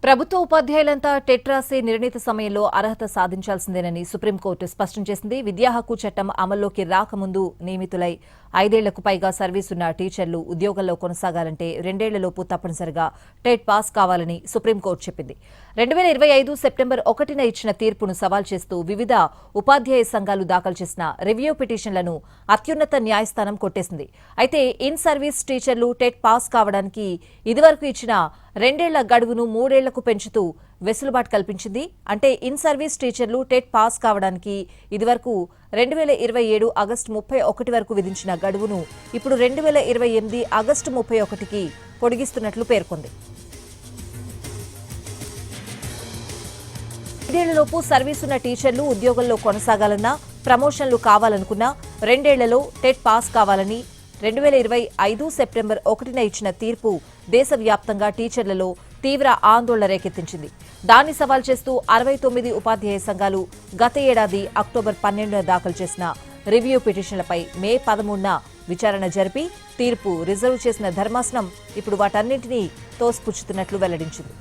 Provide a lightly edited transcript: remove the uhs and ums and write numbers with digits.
ప్రభుత్వ ఉపాధ్యాయులంతా టెట్ రాసే నిర్ణీత సమయంలో అర్హత సాధించాల్సిందేనని సుప్రీంకోర్టు స్పష్టం చేసింది. విద్యా హక్కు చట్టం అమల్లోకి రాకముందు నియమితులై 5 ఏళ్లకు పైగా సర్వీసున్న టీచర్లు ఉద్యోగంలో కొనసాగాలంటే 2 ఏళ్లలోపు తప్పనిసరిగా టెట్ పాస్ కావాలని సుప్రీంకోర్టు చెప్పింది. 2025 సెప్టెంబర్ 1న ఇచ్చిన తీర్పును సవాల్ చేస్తూ వివిధ ఉపాధ్యాయ సంఘాలు దాఖలు చేసిన రివ్యూ పిటిషన్లను అత్యున్నత న్యాయస్థానం కొట్టేసింది. అయితే ఇన్ సర్వీస్ టీచర్లు టెట్ పాస్ కావడానికి ఇదివరకు ఇచ్చిన 2 ఏళ్ల గడువును 3 ఏళ్లకు పెంచుతూ వెసులుబాటు కల్పించింది. అంటే ఇన్ సర్వీస్ టీచర్లు టెట్ పాస్ కావడానికి ఇదివరకు 2027 ఆగస్టు 31 వరకు విధించిన గడువును ఇప్పుడు 2028 ఆగస్టు 31కి పొడిగిస్తున్నట్లు పేర్కొంది. 5 ఏళ్లలోపు సర్వీసున్న టీచర్లు ఉద్యోగంలో కొనసాగాలన్నా, ప్రమోషన్లు కావాలనుకున్నా 2 ఏళ్లలో టెట్ పాస్ కావాలని 2025 సెప్టెంబర్ 1న ఇచ్చిన తీర్పు దేశవ్యాప్తంగా టీచర్లలో తీవ్ర ఆందోళన రేకెత్తించింది. దాన్ని సవాల్ చేస్తూ 69 ఉపాధ్యాయ సంఘాలు గత ఏడాది అక్టోబర్ 12న దాఖలు చేసిన రివ్యూ పిటిషన్లపై మే 13న విచారణ జరిపి తీర్పు రిజర్వ్ చేసిన ధర్మాసనం ఇప్పుడు వాటన్నింటినీ తోసిపుచ్చుతున్నట్లు వెల్లడించింది.